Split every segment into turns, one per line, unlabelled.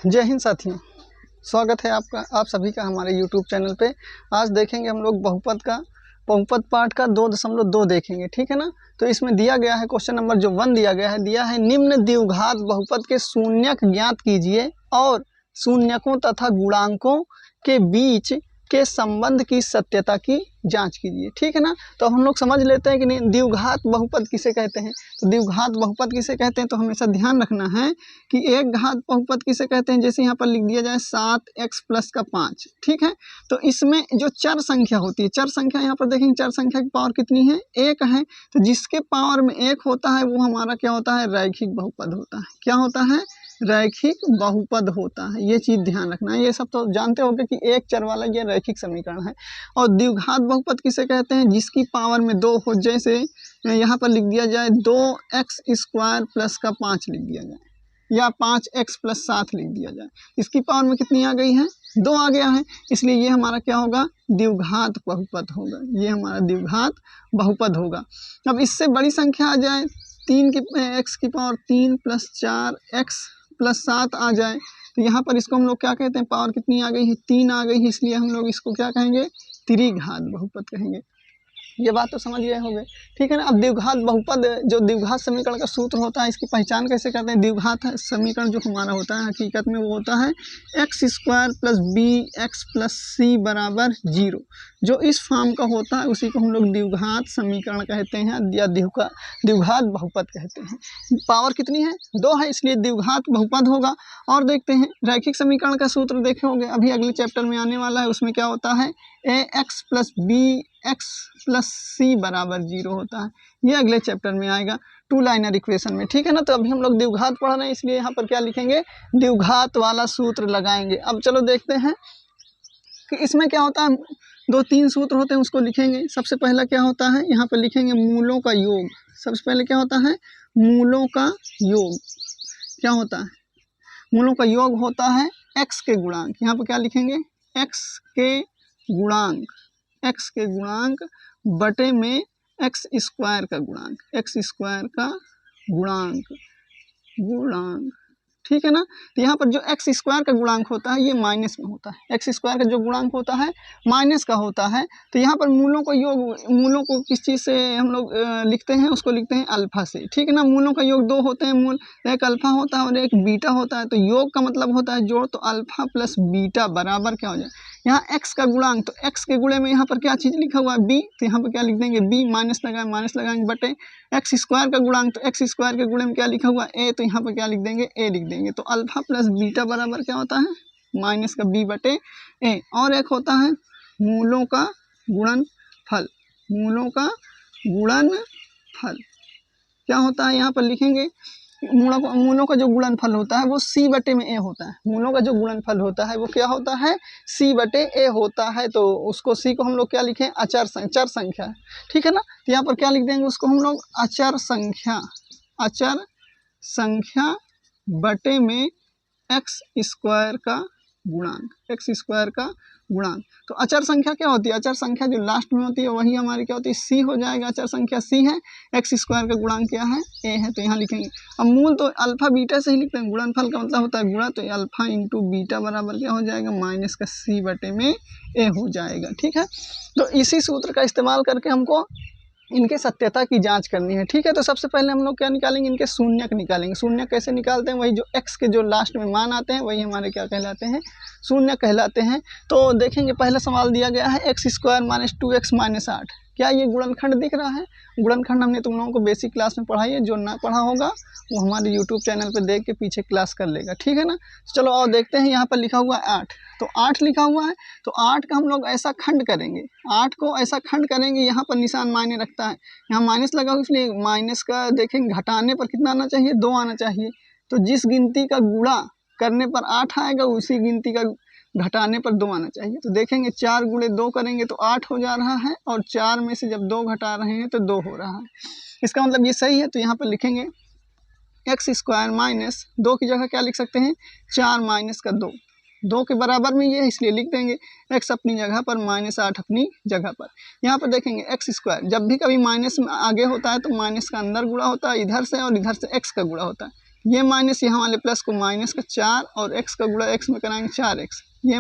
जय हिंद साथियों, स्वागत है आप सभी का हमारे YouTube चैनल पे। आज देखेंगे हम लोग बहुपद पाठ का 2.2 देखेंगे, ठीक है ना। तो इसमें दिया गया है क्वेश्चन नंबर जो 1 दिया है निम्न द्विघात बहुपद के शून्यक ज्ञात कीजिए और शून्यकों तथा गुणांकों के बीच के संबंध की सत्यता की जांच कीजिए, ठीक है ना। तो हम लोग समझ लेते हैं कि नहीं द्विघात बहुपद किसे कहते हैं। तो द्विघात बहुपद किसे कहते हैं तो हमेशा ध्यान रखना है कि एक घात बहुपद किसे कहते हैं। जैसे यहाँ पर लिख दिया जाए 7x प्लस का 5, ठीक है। तो इसमें जो चर संख्या होती है, चर संख्या यहाँ पर देखेंगे चर संख्या की पावर कितनी है, 1 है। तो जिसके पावर में 1 होता है वो हमारा क्या होता है, रैखिक बहुपद होता है। क्या होता है, रैखिक बहुपद होता है। ये चीज़ ध्यान रखना है। ये सब तो जानते होंगे कि एक चर वाला ये रैखिक समीकरण है। और द्विघात बहुपद किसे कहते हैं, जिसकी पावर में 2 हो। जैसे यहाँ पर लिख दिया जाए 2x² प्लस का 5 लिख दिया जाए या 5x प्लस 7 लिख दिया जाए। इसकी पावर में कितनी आ गई है, 2 आ गया है। इसलिए ये हमारा क्या होगा, द्विघात बहुपद होगा। ये हमारा द्विघात बहुपद होगा। अब इससे बड़ी संख्या आ जाए 3 की x की पावर 3 प्लस 4x प्लस 7 आ जाए तो यहाँ पर इसको हम लोग क्या कहते हैं, पावर कितनी आ गई है, 3 आ गई है। इसलिए हम लोग इसको क्या कहेंगे, त्रिघात बहुपद कहेंगे। ये बात तो समझ गए होंगे, ठीक है ना। अब द्विघात बहुपद जो द्विघात समीकरण का सूत्र होता है, इसकी पहचान कैसे करते हैं। द्विघात समीकरण जो हमारा होता है हकीकत में वो होता है x² plus bx plus c बराबर 0। जो इस फॉर्म का होता है उसी को हम लोग द्विघात समीकरण कहते हैं या द्विघात बहुपद कहते हैं। पावर कितनी है, 2 है, इसलिए द्विघात बहुपद होगा। और देखते हैं रैखिक समीकरण का सूत्र देखे होंगे, अभी अगले चैप्टर में आने वाला है। उसमें क्या होता है, ax plus bx plus c बराबर 0 होता है। ये अगले चैप्टर में आएगा 2 लाइनर इक्वेशन में, ठीक है ना। तो अभी हम लोग द्विघात पढ़ रहे हैं, इसलिए यहाँ पर क्या लिखेंगे, द्विघात वाला सूत्र लगाएंगे। अब चलो देखते हैं कि इसमें क्या होता है, 2-3 सूत्र होते हैं, उसको लिखेंगे। सबसे पहला क्या होता है, यहाँ पर लिखेंगे मूलों का योग। सबसे पहले क्या होता है, मूलों का योग। क्या होता है, मूलों का योग होता है x के गुणांक। यहाँ पर क्या लिखेंगे, x के गुणांक, x के गुणांक बटे में x² का गुणांक, x² का गुणांक, ठीक है ना। तो यहाँ पर जो x² का गुणांक होता है ये माइनस में होता है। x² का जो गुणांक होता है माइनस का होता है। तो यहाँ पर मूलों का योग, मूलों को किस चीज़ से हम लोग लिखते हैं, उसको लिखते हैं अल्फा से, ठीक है ना। मूलों का योग 2 होते हैं मूल, एक अल्फा होता है और एक बीटा होता है। तो योग का मतलब होता है जोड़, तो अल्फा प्लस बीटा बराबर क्या हो जाए, यहाँ x का गुणांक, तो x के गुणे में यहाँ पर क्या चीज़ लिखा हुआ है, b। तो यहाँ पर क्या लिख देंगे, b माइनस लगाएंगे बटे x² का गुणांक, तो x² के गुणे में क्या लिखा हुआ है, a। तो यहाँ पर क्या लिख देंगे, a लिख देंगे। तो अल्फा प्लस बीटा बराबर क्या होता है, माइनस का b बटे a। और एक होता है मूलों का गुणनफल। मूलों का गुणनफल क्या होता है, यहाँ पर लिखेंगे मूलों का जो गुणनफल होता है वो c बटे में a होता है। मूलों का जो गुणनफल होता है वो क्या होता है, c बटे a होता है। तो उसको c को हम लोग क्या लिखें, चर संख्या, ठीक है ना। तो यहाँ पर क्या लिख देंगे, उसको हम लोग अचर संख्या बटे में x² का गुणांक, तो अचर संख्या क्या होती है, अचर संख्या जो लास्ट में होती है वही हमारी क्या होती है, c हो जाएगा। अचर संख्या c है, x² का गुणांक क्या है, a है। तो यहाँ लिखेंगे। अब मूल तो अल्फा बीटा से ही लिखते हैं, गुणनफल का मतलब होता है गुणा, तो अल्फा इंटू बीटा बराबर क्या हो जाएगा, माइनस का c बटे में a हो जाएगा, ठीक है। तो इसी सूत्र का इस्तेमाल करके हमको इनके सत्यता की जांच करनी है, ठीक है। तो सबसे पहले हम लोग क्या निकालेंगे, इनके शून्यक निकालेंगे। शून्यक कैसे निकालते हैं, वही जो x के जो लास्ट में मान आते हैं वही हमारे क्या कहलाते हैं, शून्य कहलाते हैं। तो देखेंगे पहला सवाल दिया गया है x² माइनस 2x माइनस 8। क्या ये गुणनखंड दिख रहा है, गुणनखंड हमने तुम लोगों को बेसिक क्लास में पढ़ाई है। जो ना पढ़ा होगा वो हमारे यूट्यूब चैनल पर देख के पीछे क्लास कर लेगा, ठीक है ना। चलो और देखते हैं, यहाँ पर लिखा हुआ है 8। तो 8 लिखा हुआ है, तो 8 का हम लोग ऐसा खंड करेंगे, 8 को ऐसा खंड करेंगे। यहाँ पर निशान मायने रखता है, यहाँ माइनस लगा, इसलिए माइनस का देखेंगे घटाने पर कितना आना चाहिए, 2 आना चाहिए। तो जिस गिनती का गुणा करने पर 8 आएगा उसी गिनती का घटाने पर 2 आना चाहिए। तो देखेंगे 4 गुणे 2 करेंगे तो 8 हो जा रहा है, और 4 में से जब 2 घटा रहे हैं तो 2 हो रहा है। इसका मतलब ये सही है। तो यहाँ पर लिखेंगे x² माइनस 2 की जगह क्या लिख सकते हैं, 4 माइनस का 2, 2 के बराबर में ये है इसलिए लिख देंगे। x अपनी जगह पर, माइनस 8 अपनी जगह पर। यहाँ पर देखेंगे x², जब भी कभी माइनस आगे होता है तो माइनस का अंदर गुणा होता है इधर से, और इधर से x का गुणा होता है। ये माइनस यहाँ वाले प्लस को माइनस का 4 और x का गुणा x में कराएंगे 4x, ये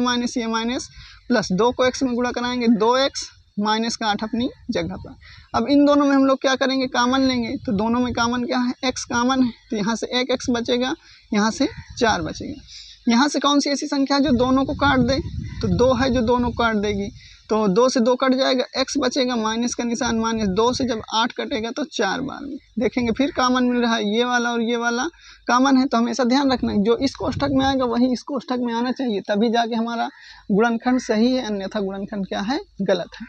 माइनस प्लस 2 को x में गुणा कराएंगे 2x माइनस का 8 अपनी जगह पर। अब इन दोनों में हम लोग क्या करेंगे, कामन लेंगे, तो दोनों में कामन क्या है, x कामन है, तो यहाँ से एक x बचेगा, यहाँ से 4 बचेगा। यहाँ से कौन सी ऐसी संख्या है जो दोनों को काट दे, तो 2 है जो दोनों को काट देगी, तो 2 से 2 कट जाएगा, x बचेगा, माइनस का निशान, माइनस 2 से जब 8 कटेगा तो 4 बार में देखेंगे फिर कामन मिल रहा है, ये वाला और ये वाला कामन है। तो हमेशा ध्यान रखना जो इस कोष्ठक में आएगा वही इस कोष्ठक में आना चाहिए, तभी जाके हमारा गुणनखंड सही है, अन्यथा गुणनखंड क्या है, गलत है।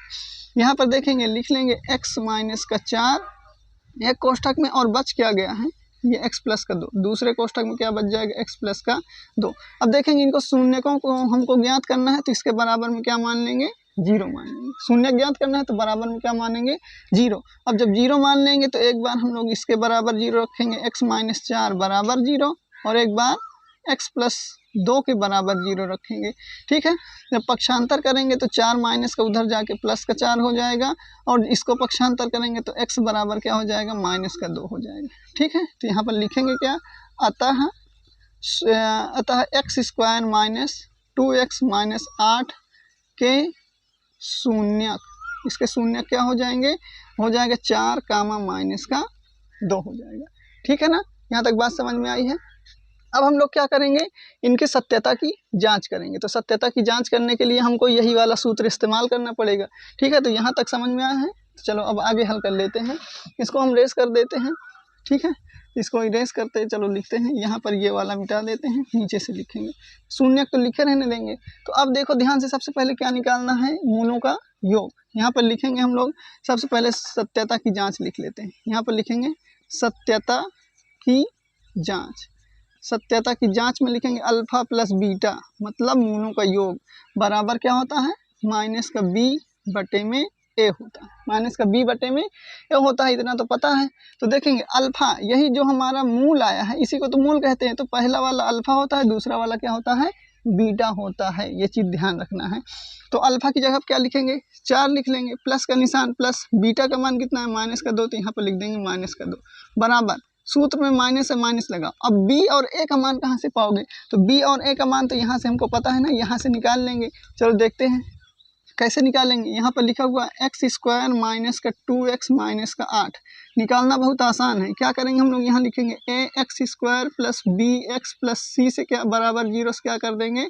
यहाँ पर देखेंगे, लिख लेंगे x माइनस का 4 एक कोष्ठक में, और बच क्या गया है, ये x प्लस का 2, दूसरे कोष्ठक में क्या बच जाएगा, x प्लस का 2। अब देखेंगे इनको शून्यकों को हमको ज्ञात करना है, तो इसके बराबर में क्या मान लेंगे, 0 मान लेंगे। शून्य ज्ञात करना है तो बराबर में क्या मानेंगे, 0। अब जब 0 मान लेंगे तो एक बार हम लोग इसके बराबर 0 रखेंगे, x माइनस 4 बराबर 0, और एक बार x प्लस 2 के बराबर 0 रखेंगे। ठीक है, जब पक्षांतर करेंगे तो 4 माइनस का उधर जाके प्लस का 4 हो जाएगा, और इसको पक्षांतर करेंगे तो x बराबर क्या हो जाएगा, माइनस का 2 हो जाएगा। ठीक है, तो यहाँ पर लिखेंगे क्या, अतः x square minus 2x minus 8 के शून्यक, इसके शून्यक क्या हो जाएंगे, हो जाएगा 4 कामा माइनस का 2 हो जाएगा। ठीक है ना, यहाँ तक बात समझ में आई है। अब हम लोग क्या करेंगे, इनकी सत्यता की जांच करेंगे। तो सत्यता की जांच करने के लिए हमको यही वाला सूत्र इस्तेमाल करना पड़ेगा। ठीक है, तो यहाँ तक समझ में आया है, तो चलो अब आगे हल कर लेते हैं। इसको हम रेस कर देते हैं। ठीक है, इसको इरेज करते हैं, चलो लिखते हैं, यहाँ पर ये वाला मिटा देते हैं, नीचे से लिखेंगे, शून्य तो लिखे रहने देंगे। तो अब देखो ध्यान से, सबसे पहले क्या निकालना है, मूलों का योग। यहाँ पर लिखेंगे हम लोग, सबसे पहले सत्यता की जांच लिख लेते हैं। यहाँ पर लिखेंगे सत्यता की जांच। सत्यता की जांच में लिखेंगे अल्फा प्लस बीटा, मतलब मूलों का योग, बराबर क्या होता है, माइनस का b बटे में a होता है, माइनस का b बटे में a होता है, इतना तो पता है। तो देखेंगे अल्फा, यही जो हमारा मूल आया है इसी को तो मूल कहते हैं। तो पहला वाला अल्फा होता है, दूसरा वाला क्या होता है, बीटा होता है, ये चीज़ ध्यान रखना है। तो अल्फा की जगह क्या लिखेंगे, 4 लिख लेंगे, प्लस का निशान प्लस, बीटा का मान कितना है, माइनस का 2, तो यहाँ पर लिख देंगे माइनस का 2, बराबर, सूत्र में माइनस से माइनस लगा। अब b और a का मान कहाँ से पाओगे, तो b और a का मान तो यहाँ से हमको पता है ना, यहाँ से निकाल लेंगे। चलो देखते हैं कैसे निकालेंगे। यहाँ पर लिखा हुआ एक्स स्क्वायर माइनस का 2x माइनस का 8, निकालना बहुत आसान है। क्या करेंगे हम लोग, यहाँ लिखेंगे A X square plus B X plus C से क्या बराबर 0 से क्या कर देंगे,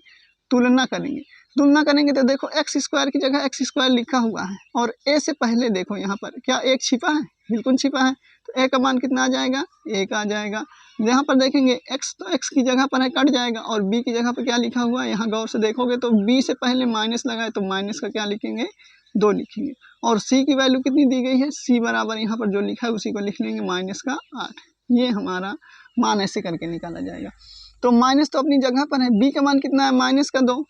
तुलना करेंगे। तुलना करेंगे तो देखो एक्स स्क्वायर की जगह एक्स स्क्वायर लिखा हुआ है, और ए से पहले देखो यहाँ पर क्या एक छिपा है, बिल्कुल छिपा है। तो ए का मान कितना आ जाएगा, 1 आ जाएगा। यहाँ पर देखेंगे x तो x की जगह पर है, कट जाएगा, और b की जगह पर क्या लिखा हुआ है, यहाँ गौर से देखोगे तो b से पहले माइनस लगा है, तो माइनस का क्या लिखेंगे, 2 लिखेंगे। और c की वैल्यू कितनी दी गई है, c बराबर यहाँ पर जो लिखा है उसी को लिख लेंगे, माइनस का 8। ये हमारा मान ऐसे करके निकाला जाएगा। तो माइनस तो अपनी जगह पर है, b का मान कितना है, माइनस का 2,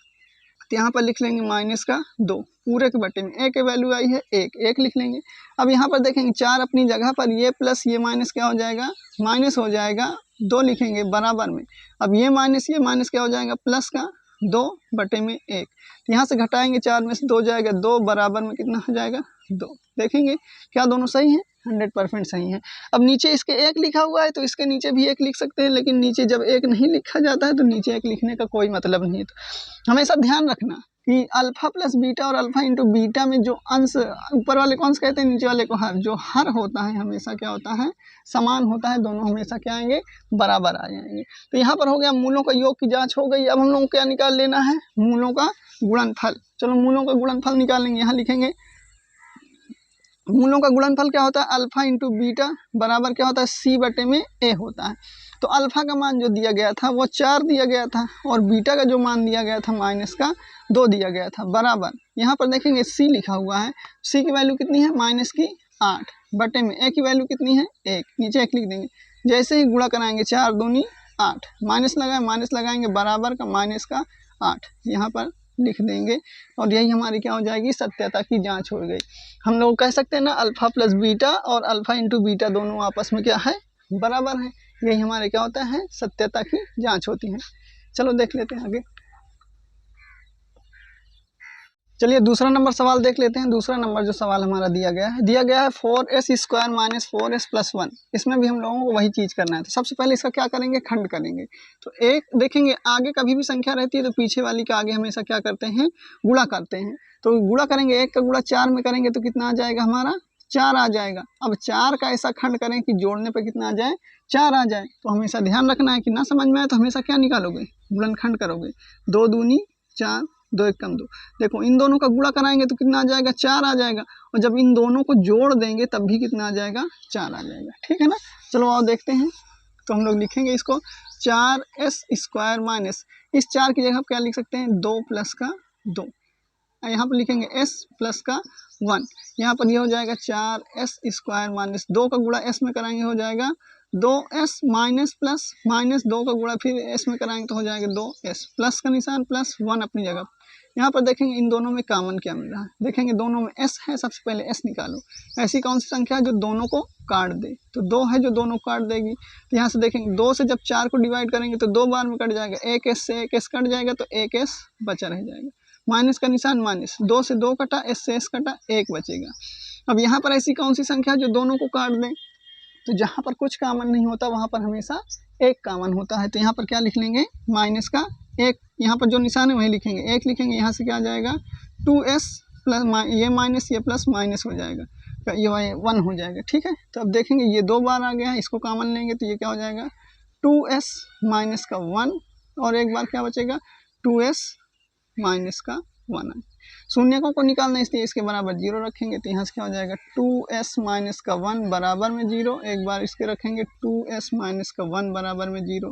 तो यहाँ पर लिख लेंगे माइनस का 2 पूरे के बटे में, a की वैल्यू आई है 1 लिख लेंगे। अब यहाँ पर देखेंगे 4 अपनी जगह पर, ये प्लस ये माइनस क्या हो जाएगा, माइनस हो जाएगा, 2 लिखेंगे बराबर में। अब ये माइनस क्या हो जाएगा, प्लस का 2 बटे में 1, तो यहाँ से घटाएंगे 4 में से 2 जाएगा, 2 बराबर में कितना हो जाएगा, 2। देखेंगे क्या दोनों सही हैं, 100% सही है। अब नीचे इसके 1 लिखा हुआ है, तो इसके नीचे भी 1 लिख सकते हैं, लेकिन नीचे जब 1 नहीं लिखा जाता है तो नीचे 1 लिखने का कोई मतलब नहीं है। तो हमेशा ध्यान रखना कि अल्फा प्लस बीटा और अल्फा इंटू बीटा में जो अंश, ऊपर वाले को अंश कहते हैं, नीचे वाले को हर, जो हर होता है हमेशा क्या होता है, समान होता है, दोनों हमेशा क्या आएंगे, बराबर आ जाएंगे। तो यहाँ पर हो गया मूलों का योग की जाँच हो गई। अब हम लोग को क्या निकाल लेना है, मूलों का गुणनफल। चलो मूलों का गुणनफल निकालेंगे। यहाँ लिखेंगे मूलों का गुणनफल क्या होता है, अल्फा इंटू बीटा बराबर क्या होता है, c बटे में a होता है। तो अल्फा का मान जो दिया गया था वो 4 दिया गया था, और बीटा का जो मान दिया गया था माइनस का 2 दिया गया था, बराबर। यहाँ पर देखेंगे c लिखा हुआ है, c की वैल्यू कितनी है, माइनस की 8 बटे में a की वैल्यू कितनी है, 1, नीचे 1 लिख देंगे। जैसे ही गुणा कराएंगे 4 दूनी 8, माइनस लगाएंगे बराबर का माइनस का 8, यहाँ पर लिख देंगे। और यही हमारी क्या हो जाएगी, सत्यता की जांच हो गई। हम लोग कह सकते हैं ना, अल्फा प्लस बीटा और अल्फा इंटू बीटा दोनों आपस में क्या है, बराबर है। यही हमारे क्या होता है, सत्यता की जांच होती है। चलो देख लेते हैं आगे। चलिए दूसरा नंबर सवाल देख लेते हैं। दूसरा नंबर जो सवाल हमारा दिया गया है 4s² माइनस 4s प्लस 1। इसमें भी हम लोगों को वही चीज़ करना है। तो सबसे पहले इसका क्या करेंगे, खंड करेंगे। तो एक देखेंगे, आगे कभी भी संख्या रहती है तो पीछे वाली का आगे हमेशा क्या करते हैं, गुणा करते हैं। तो गुणा करेंगे, 1 का गुणा 4 में करेंगे तो कितना आ जाएगा हमारा, 4 आ जाएगा। अब 4 का ऐसा खंड करें कि जोड़ने पर कितना आ जाए, 4 आ जाए। तो हमेशा ध्यान रखना है कि ना समझ में आए तो हमेशा क्या निकालोगे, गुणनखंड करोगे। 2 दूनी 4, 2 एक कम 2। देखो इन दोनों का गुणा कराएंगे तो कितना आ जाएगा, 4 आ जाएगा। और जब इन दोनों को जोड़ देंगे तब भी कितना आ जाएगा, 4 आ जाएगा। ठीक है ना। चलो आओ देखते हैं। तो हम लोग लिखेंगे इसको 4s² माइनस, इस 4 की जगह क्या लिख सकते हैं, 2 प्लस का 2। यहाँ पर लिखेंगे s प्लस का 1। यहाँ पर ये हो जाएगा 4s² माइनस 2 का गुणा s में कराएंगे हो जाएगा 2s माइनस प्लस माइनस 2 का गुणा फिर s में कराएंगे तो हो जाएगा 2s प्लस का निशान प्लस 1 अपनी जगह। यहाँ पर देखेंगे इन दोनों में कॉमन क्या मिल रहा है। देखेंगे दोनों में s है, सबसे पहले s निकालो। ऐसी कौन सी संख्या है जो दोनों को काट दे, तो 2 है जो दोनों को काट देगी। तो यहाँ से देखेंगे 2 से जब 4 को डिवाइड करेंगे तो 2 बार में कट जाएगा, एक s से एक s कट जाएगा तो एक s बचा रह जाएगा। माइनस का निशान माइनस, 2 से 2 कटा, s से s कटा, 1 बचेगा। अब यहाँ पर ऐसी कौन सी संख्या जो दोनों को काट दें, तो जहाँ पर कुछ कॉमन नहीं होता वहाँ पर हमेशा एक कॉमन होता है। तो यहाँ पर क्या लिख लेंगे, माइनस का 1, यहाँ पर जो निशान है वही लिखेंगे, 1 लिखेंगे। यहाँ से क्या आ जाएगा 2s प्लस ये माइनस ये प्लस माइनस हो जाएगा, तो ये 1 हो जाएगा। ठीक है। तो अब देखेंगे ये 2 बार आ गया है, इसको कॉमन लेंगे तो ये क्या हो जाएगा 2s माइनस का 1, और एक बार क्या बचेगा 2s माइनस का 1 है। शून्यकों को निकालना इसलिए इसके बराबर 0 रखेंगे। तो यहाँ से क्या हो जाएगा 2s माइनस का 1 बराबर में 0, एक बार इसके रखेंगे 2s माइनस का 1 बराबर में 0।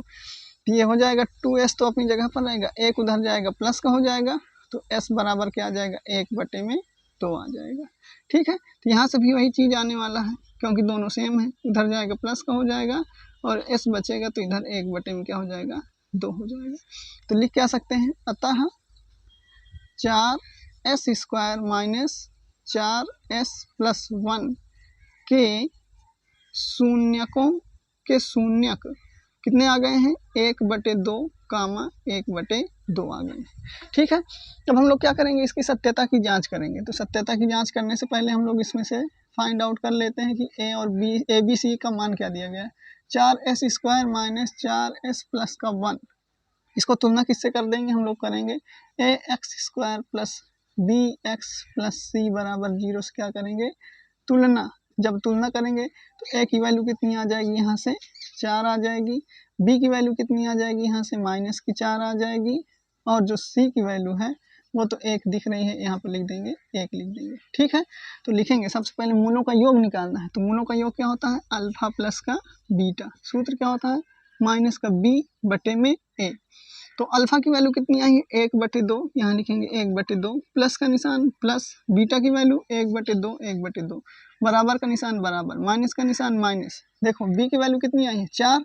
तो ये हो जाएगा 2s तो अपनी जगह पर रहेगा, एक उधर जाएगा प्लस का हो जाएगा, तो s बराबर क्या आ जाएगा 1/2 आ जाएगा। ठीक है। तो यहाँ से भी वही चीज़ आने वाला है क्योंकि दोनों सेम है, उधर जाएगा प्लस का हो जाएगा और s बचेगा तो इधर 1 में क्या हो जाएगा 2 हो जाएगा। तो लिख क्या सकते हैं, अतः 4s² माइनस 4s प्लस 1 के शून्यकों के शून्यक कितने आ गए हैं, 1/2 कामा 1/2 आ गए। ठीक है। अब हम लोग क्या करेंगे, इसकी सत्यता की जांच करेंगे। तो सत्यता की जांच करने से पहले हम लोग इसमें से फाइंड आउट कर लेते हैं कि a और b ABC का मान क्या दिया गया है। 4s² माइनस 4s प्लस का 1, इसको तुलना किससे कर देंगे, हम लोग करेंगे ax² plus bx plus c बराबर 0 से क्या करेंगे, तुलना। जब तुलना करेंगे तो a की वैल्यू कितनी आ जाएगी, यहाँ से 4 आ जाएगी। b की वैल्यू कितनी आ जाएगी, यहाँ से माइनस की 4 आ जाएगी। और जो c की वैल्यू है वो तो 1 दिख रही है, यहाँ पर लिख देंगे 1 लिख देंगे। ठीक है। तो लिखेंगे सबसे पहले मूलों का योग निकालना है। तो मूलों का योग क्या होता है, अल्फा प्लस का बीटा। सूत्र क्या होता है, माइनस का b/a। तो अल्फा की वैल्यू कितनी आई है 1/2, यहाँ लिखेंगे 1/2 प्लस का निशान प्लस, बीटा की वैल्यू 1/2 1/2 बराबर का निशान बराबर, माइनस का निशान माइनस। देखो बी की वैल्यू कितनी आई है 4,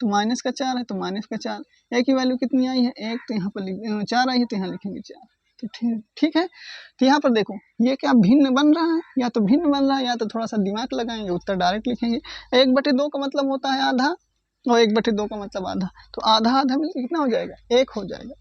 तो माइनस का 4 है तो माइनस का 4। ए की वैल्यू कितनी आई है 1, तो यहाँ पर 4 आई है तो यहाँ लिखेंगे 4। तो ठीक है। तो यहाँ पर देखो ये क्या भिन्न बन रहा है, या तो भिन्न बन रहा है या तो थोड़ा सा दिमाग लगाएंगे, उत्तर डायरेक्ट लिखेंगे। 1/2 का मतलब होता है आधा और 1/2 का मतलब आधा, तो आधा आधा मिलकर कितना हो जाएगा 1 हो जाएगा।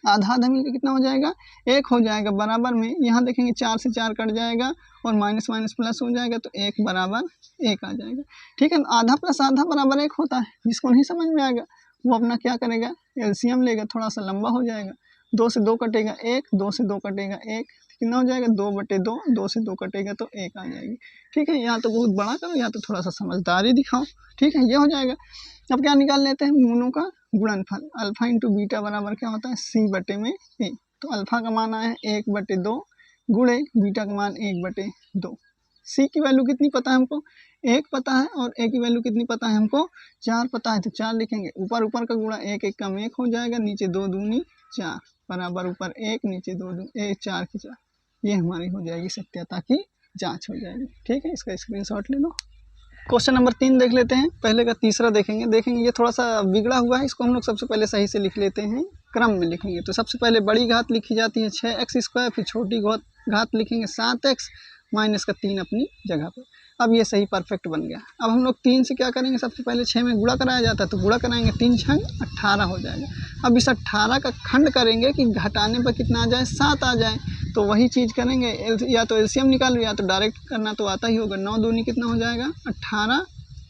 आधा आधा मिलकर कितना हो जाएगा 1 हो जाएगा। बराबर में यहाँ देखेंगे 4 से 4 कट जाएगा और माइनस माइनस प्लस हो जाएगा तो 1 बराबर 1 आ जाएगा। ठीक है। आधा प्लस आधा बराबर 1 होता है। जिसको नहीं समझ में आएगा वो अपना क्या करेगा, एलसीएम लेगा, थोड़ा सा लंबा हो जाएगा। 2 से 2 कटेगा 1, 2 से 2 कटेगा 1, कितना हो जाएगा 2/2, 2 से 2 कटेगा तो 1 आ जाएगी। ठीक है। या तो बहुत बड़ा करो या तो थोड़ा सा समझदारी दिखाओ। ठीक है, ये हो जाएगा। अब क्या निकाल लेते हैं, मूलों का गुणनफल। अल्फा इंटू बीटा बराबर क्या होता है c/a। तो अल्फा का मान आया है 1/2 गुणे बीटा का मान 1/2। c की वैल्यू कितनी पता है हमको 1 पता है, और a की वैल्यू कितनी पता है हमको 4 पता है। तो 4 लिखेंगे, ऊपर ऊपर का गुणा 1 1 कम 1 हो जाएगा, नीचे 2 दूनी 4 बराबर ऊपर 1 नीचे 2 4 की 4। ये हमारी हो जाएगी सत्यता की जाँच हो जाएगी। ठीक है, इसका स्क्रीनशॉट ले लो। क्वेश्चन नंबर 3 देख लेते हैं। पहले का तीसरा देखेंगे ये थोड़ा सा बिगड़ा हुआ है, इसको हम लोग सबसे पहले सही से लिख लेते हैं, क्रम में लिखेंगे। तो सबसे पहले बड़ी घात लिखी जाती है 6x², फिर छोटी घात लिखेंगे 7x माइनस का 3 अपनी जगह पर। अब ये सही परफेक्ट बन गया। अब हम लोग 3 से क्या करेंगे, सबसे पहले 6 में गुणा कराया जाता है तो गुणा कराएंगे, 3 छंग 18 हो जाएगा। अब इस 18 का खंड करेंगे कि घटाने पर कितना आ जाए, 7 आ जाए। तो वही चीज़ करेंगे, या तो एलसीएम निकालो या तो डायरेक्ट करना तो आता ही होगा। 9 दूनी कितना हो जाएगा 18,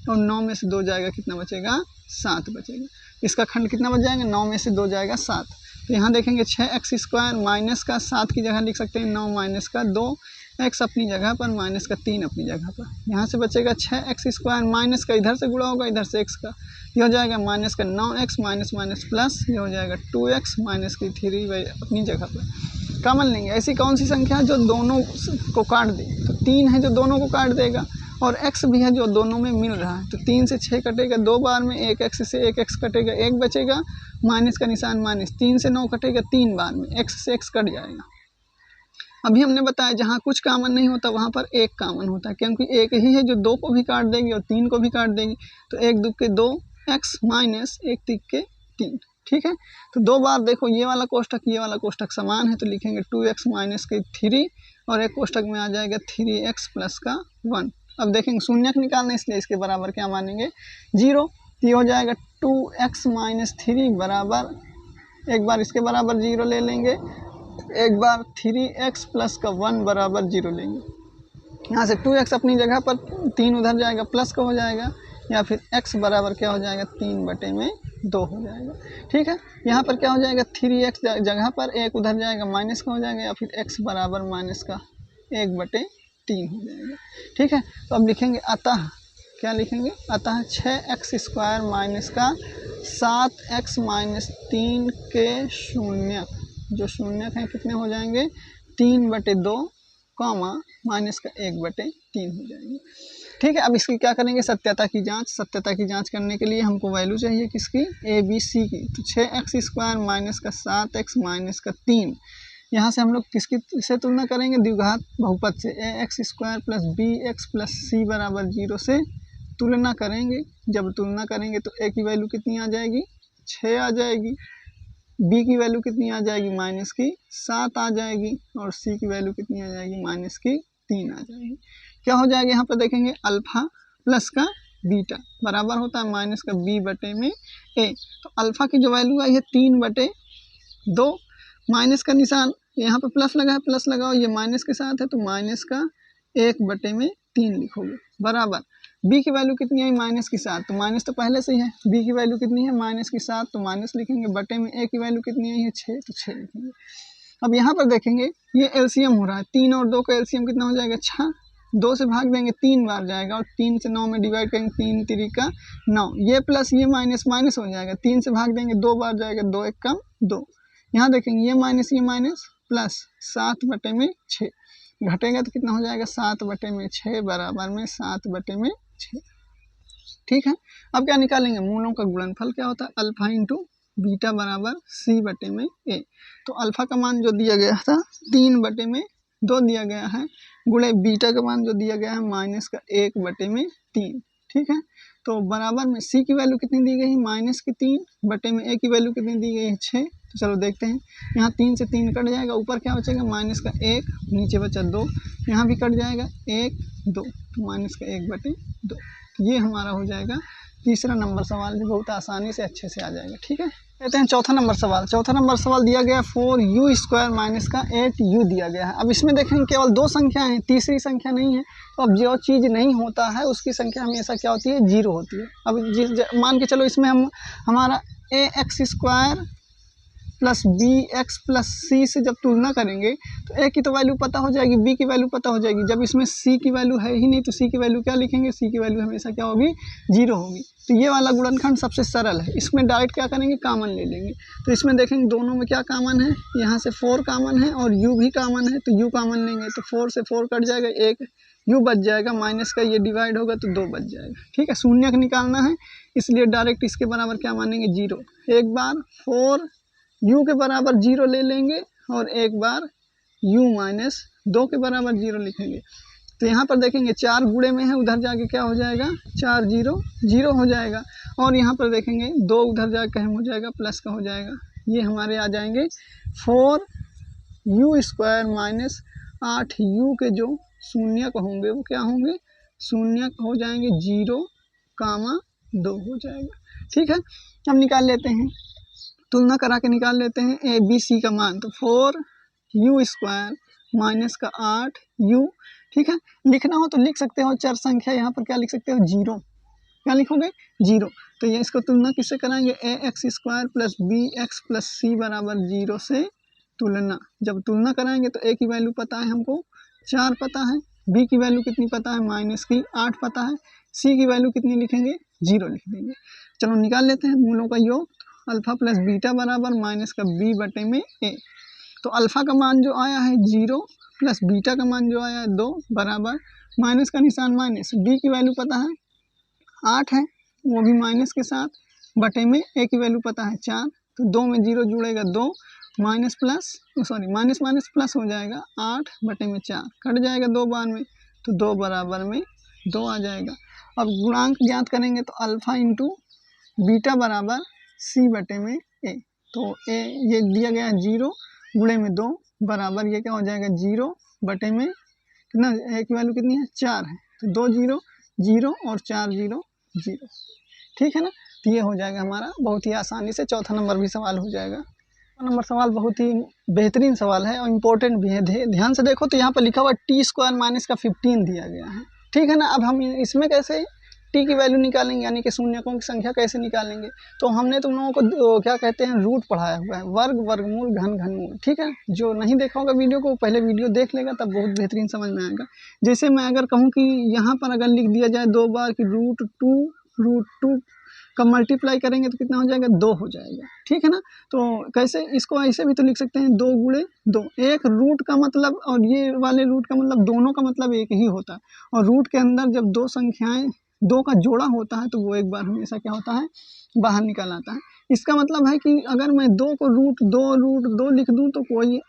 और 9 में से 2 जाएगा, कितना बचेगा 7 बचेगा। इसका खंड कितना बच जाएगा, 9 में से 2 जाएगा 7। तो यहाँ देखेंगे 6x² माइनस का 7 की जगह लिख सकते हैं 9 माइनस का 2, x अपनी जगह पर माइनस का 3 अपनी जगह पर। यहाँ से बचेगा 6x² माइनस का इधर से गुणा होगा इधर से x का, ये हो जाएगा माइनस का 9x माइनस माइनस प्लस, ये हो जाएगा 2x माइनस की 3 अपनी जगह पर। कॉमन लेंगे, ऐसी कौन सी संख्या जो दोनों को काट दे, तो 3 है जो दोनों को काट देगा, और x भी है जो दोनों में मिल रहा है। तो 3 से 6 कटेगा 2 बार में, 1x से 1x कटेगा 1 बचेगा, माइनस का निशान माइनस, 3 से 9 कटेगा 3 बार में, x से x कट जाएगा। अभी हमने बताया जहाँ कुछ कॉमन नहीं होता वहाँ पर एक कॉमन होता है, क्योंकि एक ही है जो 2 को भी काट देगी और 3 को भी काट देगी। तो 1 2 के 2 x माइनस 1 3 के 3, ठीक है। तो 2 बार देखो ये वाला कोष्ठक ये वाला कोष्ठक समान है, तो लिखेंगे 2x माइनस के 3, और एक कोष्ठक में आ जाएगा 3x प्लस का 1। अब देखेंगे शून्यक निकालना, इसलिए इसके बराबर क्या मानेंगे 0। तो ये हो जाएगा 2x माइनस 3 बराबर, एक बार इसके बराबर 0 ले लेंगे, एक बार 3x प्लस का 1 बराबर 0 लेंगे। यहाँ से 2x अपनी जगह पर, 3 उधर जाएगा प्लस का हो जाएगा, या फिर x बराबर क्या हो जाएगा 3/2 हो जाएगा, ठीक है। यहाँ पर क्या हो जाएगा 3x जगह पर 1 उधर जाएगा माइनस का हो जाएगा, या फिर x बराबर माइनस का 1/3 हो जाएगा, ठीक है। तो अब लिखेंगे अतः, क्या लिखेंगे, अतः 6x² माइनस का 7x माइनस 3 के शून्यक, जो शून्यक हैं कितने हो जाएंगे 3/2 कॉमा माइनस का 1/3 हो जाएंगे, ठीक है। अब इसकी क्या करेंगे सत्यता की जांच। सत्यता की जांच करने के लिए हमको वैल्यू चाहिए किसकी, a b c की। तो 6x² माइनस का 7x माइनस का 3, यहाँ से हम लोग किसकी से तुलना करेंगे, द्विघात बहुपद से, ax² plus bx plus c बराबर 0 से तुलना करेंगे। जब तुलना करेंगे तो a की वैल्यू कितनी आ जाएगी 6 आ जाएगी, b की वैल्यू कितनी आ जाएगी माइनस की 7 आ जाएगी, और c की वैल्यू कितनी आ जाएगी माइनस की 3 आ जाएगी। क्या हो जाएगा यहाँ पर देखेंगे अल्फा प्लस का बीटा बराबर होता है माइनस का b/a। तो अल्फा की जो वैल्यू आई है 3/2, माइनस का निशान यहाँ पर प्लस लगा है, प्लस लगाओ, ये माइनस के साथ है तो माइनस का 1/3 लिखोगे, बराबर b की वैल्यू कितनी आई माइनस की 7, तो माइनस तो पहले से ही है, b की वैल्यू कितनी है माइनस की 7 तो माइनस लिखेंगे, बटे में a की वैल्यू कितनी आई है 6 तो 6 लिखेंगे। अब यहाँ पर देखेंगे ये एलसीएम हो रहा है, 3 और 2 का एलसीएम कितना हो जाएगा 6, 2 से भाग देंगे 3 बार जाएगा, और 3 से 9 में डिवाइड करेंगे 3 3 का 9, ये प्लस ये माइनस माइनस हो जाएगा, 3 से भाग देंगे 2 बार जाएगा, 2 1 कम 2, यहाँ देखेंगे ये माइनस प्लस 7/6 घटेगा तो कितना हो जाएगा 7/6 बराबर में 7/6, ठीक है। अब क्या निकालेंगे, मूलों का गुणनफल क्या होता है अल्फा इंटू बीटा बराबर c/a। तो अल्फा का मान जो दिया गया था 3/2 दिया गया है, गुणे बीटा का मान जो दिया गया है माइनस का 1/3, ठीक है। तो बराबर में c की वैल्यू कितनी दी गई है माइनस की 3, बटे में a की वैल्यू कितनी दी गई है 6। तो चलो देखते हैं, यहाँ 3 से 3 कट जाएगा, ऊपर क्या बचेगा माइनस का 1, नीचे बचा 2, यहाँ भी कट जाएगा 1 2, तो माइनस का 1/2। ये हमारा हो जाएगा तीसरा नंबर सवाल, जो बहुत आसानी से अच्छे से आ जाएगा, ठीक है। कहते हैं चौथा नंबर सवाल। चौथा नंबर सवाल दिया गया 4u² माइनस का 8u दिया गया है। अब इसमें देखेंगे केवल 2 संख्या हैं, तीसरी संख्या नहीं है। तो अब जो चीज़ नहीं होता है उसकी संख्या हमेशा क्या होती है 0 होती है। अब मान के चलो इसमें हम हमारा ax² plus bx plus c से जब तुलना करेंगे तो a की तो वैल्यू पता हो जाएगी, b की वैल्यू पता हो जाएगी। जब इसमें c की वैल्यू है ही नहीं तो c की वैल्यू क्या लिखेंगे, c की वैल्यू हमेशा क्या होगी 0 होगी। तो ये वाला गुणनखंड सबसे सरल है, इसमें डायरेक्ट क्या करेंगे कॉमन ले लेंगे। तो इसमें देखेंगे दोनों में क्या कॉमन है, यहाँ से 4 कॉमन है और u भी कॉमन है, तो u कॉमन लेंगे तो 4 से 4 कट जाएगा, 1 u बच जाएगा, माइनस का ये डिवाइड होगा तो 2 बच जाएगा, ठीक है। शून्यक निकालना है इसलिए डायरेक्ट इसके बराबर क्या मानेंगे 0। एक बार 4 u के बराबर 0 ले लेंगे और एक बार u माइनस 2 के बराबर 0 लिखेंगे। तो यहाँ पर देखेंगे 4 गुणे में है, उधर जाके क्या हो जाएगा 4 0 0 हो जाएगा, और यहाँ पर देखेंगे 2 उधर जाके कम हो जाएगा, प्लस का हो जाएगा। ये हमारे आ जाएंगे 4u² माइनस 8u के जो शून्यक होंगे वो क्या होंगे शून्य हो जाएंगे 0, 2 हो जाएगा। ठीक है, अब निकाल लेते हैं, तुलना करा के निकाल लेते हैं ए बी सी का मान। तो 4u² माइनस का 8u। ठीक है, लिखना हो तो लिख सकते हो चर संख्या, यहाँ पर क्या लिख सकते हो 0, क्या लिखोगे 0। तो ये इसको तुलना किससे कराएंगे, ax² plus bx plus c बराबर 0 से तुलना। जब तुलना कराएंगे तो a की वैल्यू पता है हमको 4 पता है, b की वैल्यू कितनी पता है माइनस की 8 पता है, c की वैल्यू कितनी लिखेंगे 0 लिख देंगे। चलो निकाल लेते हैं मूलों का योग। अल्फा प्लस बीटा बराबर माइनस का b बटे में a। तो अल्फा का मान जो आया है 0 प्लस बीटा का मान जो आया है 2 बराबर माइनस का निशान माइनस, b की वैल्यू पता है 8 है, वो भी माइनस के साथ, बटे में a की वैल्यू पता है 4। तो 2 में 0 जुड़ेगा 2, माइनस माइनस प्लस हो जाएगा 8 बटे में 4, कट जाएगा 2 बार में, तो 2 बराबर में 2 आ जाएगा। अब गुणांक ज्ञात करेंगे तो अल्फा इंटू बीटा बराबर c बटे में a। तो a ये दिया गया है 0 गुणे में 2 बराबर ये क्या हो जाएगा 0 बटे में कितना, a की वैल्यू कितनी है 4 है, तो 2 0 0 और 4 0 0। ठीक है ना, तो ये हो जाएगा हमारा बहुत ही आसानी से। चौथा नंबर भी सवाल हो जाएगा। नंबर सवाल बहुत ही बेहतरीन सवाल है और इम्पोर्टेंट भी है। ध्यान से देखो तो यहाँ पर लिखा हुआ t² माइनस का 15 दिया गया है। ठीक है ना, अब हम इसमें कैसे t की वैल्यू निकालेंगे, यानी कि शून्यकों की संख्या कैसे निकालेंगे। तो हमने तुम लोगों को क्या कहते हैं रूट पढ़ाया हुआ है, वर्ग, वर्गमूल, घन, घनमूल। ठीक है, जो नहीं देखा होगा वीडियो को पहले वीडियो देख लेगा, तब बहुत बेहतरीन समझ में आएगा। जैसे मैं अगर कहूँ कि यहाँ पर अगर लिख दिया जाए 2 बार कि √2 का मल्टीप्लाई करेंगे तो कितना हो जाएगा 2 हो जाएगा। ठीक है ना, तो कैसे इसको ऐसे भी तो लिख सकते हैं 2 गुणे 2। एक रूट का मतलब और ये वाले रूट का मतलब दोनों का मतलब एक ही होता है, और रूट के अंदर जब दो संख्याएं 2 का जोड़ा होता है तो वो एक बार हमेशा क्या होता है बाहर निकल आता है। इसका मतलब है कि अगर मैं 2 को √2 लिख दूं तो कोई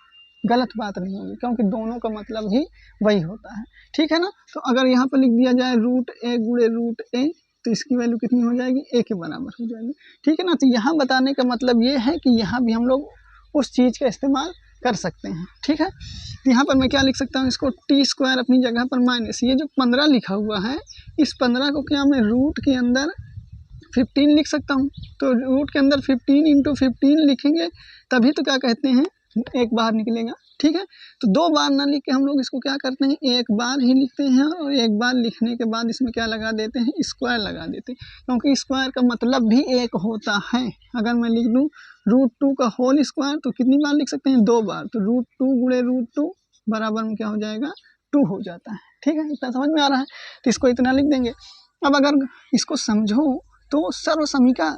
गलत बात नहीं होगी, क्योंकि दोनों का मतलब ही वही होता है। ठीक है ना, तो अगर यहाँ पर लिख दिया जाए √a गुणे √a तो इसकी वैल्यू कितनी हो जाएगी a के बराबर हो जाएगी। ठीक है ना, तो यहाँ बताने का मतलब ये है कि यहाँ भी हम लोग उस चीज़ का इस्तेमाल कर सकते हैं। ठीक है, तो यहाँ पर मैं क्या लिख सकता हूँ, इसको t² अपनी जगह पर माइनस, ये जो 15 लिखा हुआ है इस 15 को क्या मैं रूट के अंदर 15 लिख सकता हूँ। तो रूट के अंदर 15 इंटू 15 लिखेंगे तभी तो क्या कहते हैं एक बार निकलेगा। ठीक है, तो 2 बार ना लिख के हम लोग इसको क्या करते हैं एक बार ही लिखते हैं, और एक बार लिखने के बाद इसमें क्या लगा देते हैं स्क्वायर लगा देते हैं, क्योंकि स्क्वायर का मतलब भी एक होता है। अगर मैं लिख दूँ √2 का होल स्क्वायर तो कितनी बार लिख सकते हैं 2 बार, तो √2 गुणे √2 बराबर में क्या हो जाएगा 2 हो जाता है। ठीक है, इतना समझ में आ रहा है, तो इसको इतना लिख देंगे। अब अगर इसको समझो तो सर्वसमीका